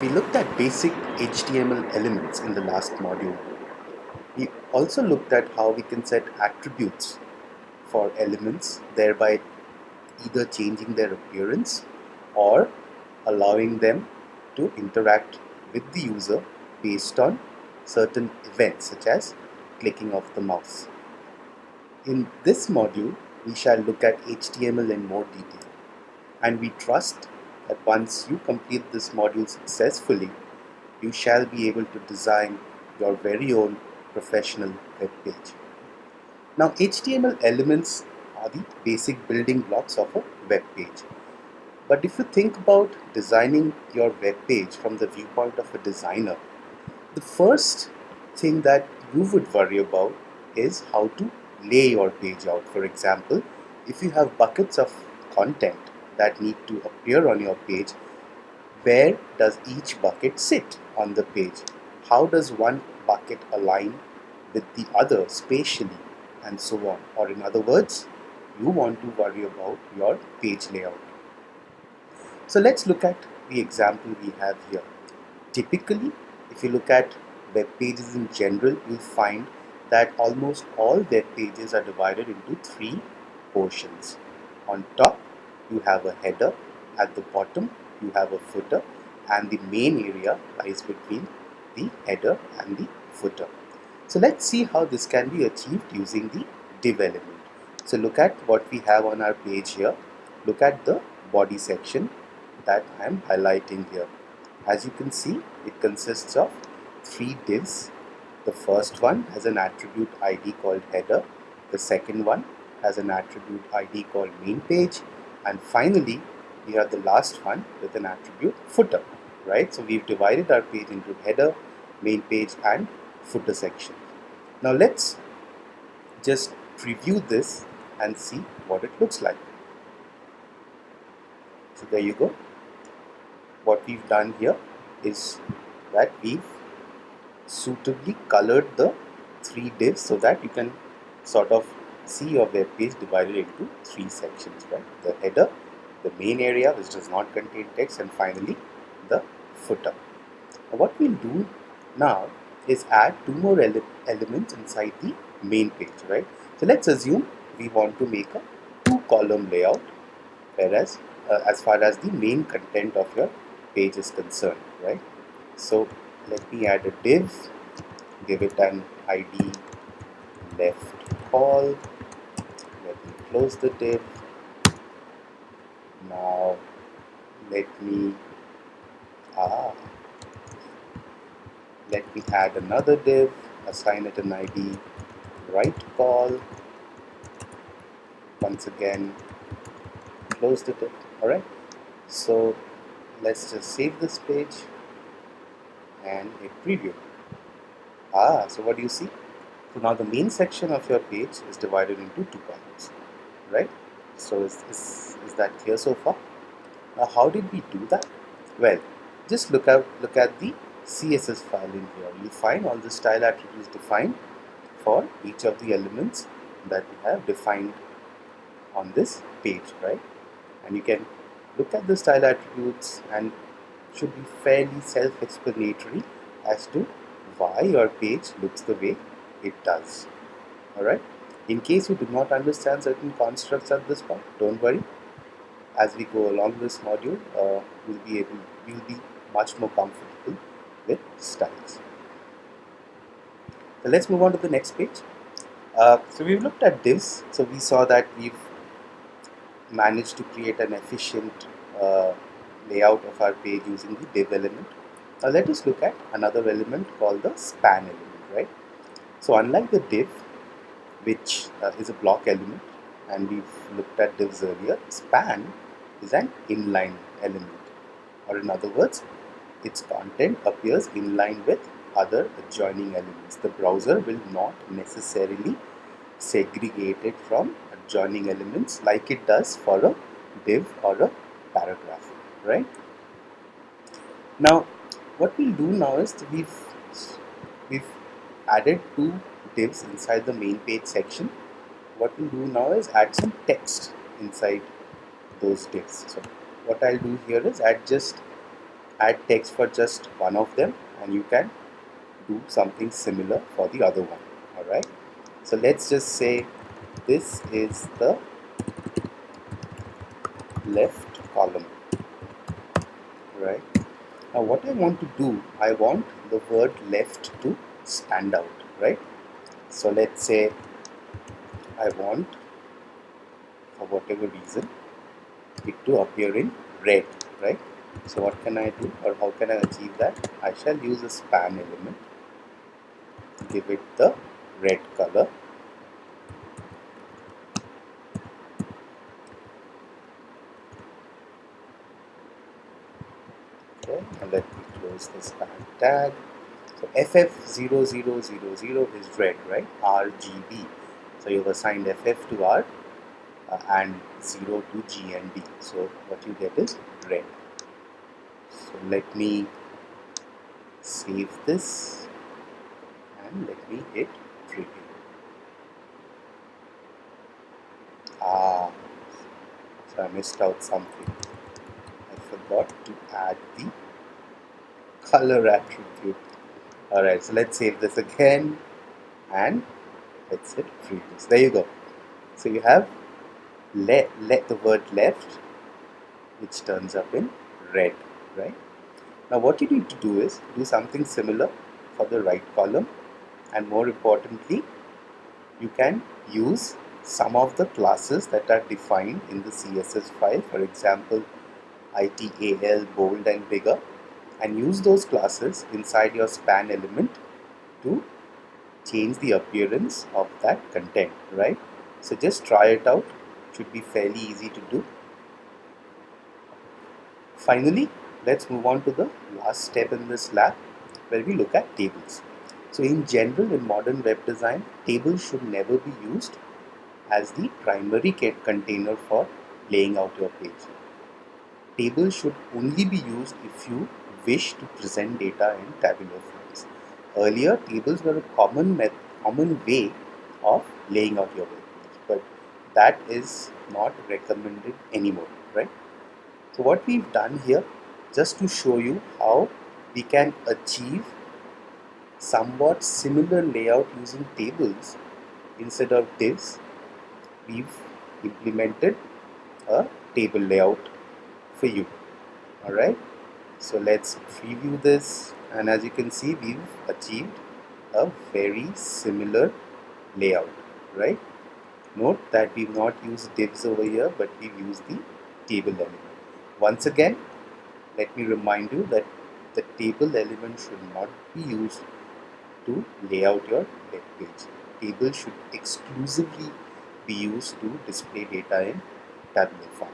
We looked at basic HTML elements in the last module. We also looked at how we can set attributes for elements, thereby either changing their appearance or allowing them to interact with the user based on certain events such as clicking of the mouse. In this module, we shall look at HTML in more detail, and we trust that once you complete this module successfully, you shall be able to design your very own professional web page. Now, HTML elements are the basic building blocks of a web page. But if you think about designing your web page from the viewpoint of a designer, the first thing that you would worry about is how to lay your page out. For example, if you have buckets of content that need to appear on your page, where does each bucket sit on the page? How does one bucket align with the other spatially, and so on? Or in other words, you want to worry about your page layout. So let's look at the example we have here. Typically, if you look at web pages in general, you'll find that almost all web pages are divided into three portions. On top, you have a header. At the bottom, you have a footer, and the main area lies between the header and the footer. So let's see how this can be achieved using the div element. So look at what we have on our page here. Look at the body section that I am highlighting here. As you can see, it consists of three divs. The first one has an attribute ID called header. The second one has an attribute ID called main page. And finally, we have the last one with an attribute footer, right? So we've divided our page into header, main page, and footer section. Now let's just preview this and see what it looks like. So there you go. What we've done here is that we've suitably colored the three divs so that you can sort of see your web page divided into three sections, right? The header, the main area which does not contain text, and finally the footer. Now what we'll do now is add two more elements inside the main page, right? So let's assume we want to make a two-column layout, whereas as far as the main content of your page is concerned, right? So let me add a div, give it an ID left call. Let me close the div. Now let me add another div, assign it an ID right call. Once again, close the div. Alright, so let's just save this page and hit preview. So what do you see? So now the main section of your page is divided into two columns, right? So is that clear so far? Now how did we do that? Well, just look at the CSS file in here. You find all the style attributes defined for each of the elements that we have defined on this page, right? And you can look at the style attributes and should be fairly self-explanatory as to why your page looks the way it does. Alright, in case you do not understand certain constructs at this point, don't worry. As we go along this module, we'll be much more comfortable with styles. So let's move on to the next page. So we've looked at divs. So we saw that we've managed to create an efficient layout of our page using the div element. Now let us look at another element called the span element, right? So unlike the div, which is a block element, and we've looked at divs earlier, span is an inline element, or in other words, its content appears in line with other adjoining elements. The browser will not necessarily segregate it from adjoining elements like it does for a div or a paragraph, right? Now what we'll do now is we've added two divs inside the main page section. What we'll do now is add some text inside those divs. So what I'll do here is add just add text for just one of them, and you can do something similar for the other one. Alright, so let's just say this is the left column. Right, now what I want to do, I want the word left to stand out. Right, so let's say I want, for whatever reason, it to appear in red. Right, so what can I do, or how can I achieve that? I shall use a span element, give it the red color. Okay, and let me close the span tag. So FF0000 is red, right? RGB. So you've assigned FF to R and 0 to G and B. So what you get is red. So let me save this and let me hit preview. Ah, so I missed out something. I forgot to add the color attribute. Alright, so let's save this again and let's hit preview. So there you go. So you have let the word left, which turns up in red, right? Now what you need to do is do something similar for the right column, and more importantly, you can use some of the classes that are defined in the CSS file, for example ITAL, bold and bigger, and use those classes inside your span element to change the appearance of that content, right? So just try it out. It should be fairly easy to do. Finally, let's move on to the last step in this lab, where we look at tables. So in general, in modern web design, tables should never be used as the primary container for laying out your page. Tables should only be used if you wish to present data in tabular forms. Earlier, tables were a common way of laying out your web page, but that is not recommended anymore, right? So what we've done here, just to show you how we can achieve somewhat similar layout using tables instead of divs, we've implemented a table layout for you. Alright, so let's preview this, and as you can see, we've achieved a very similar layout, right? Note that we've not used divs over here, but we've used the table element. Once again, let me remind you that the table element should not be used to lay out your web page. Tables should exclusively be used to display data in tabular form.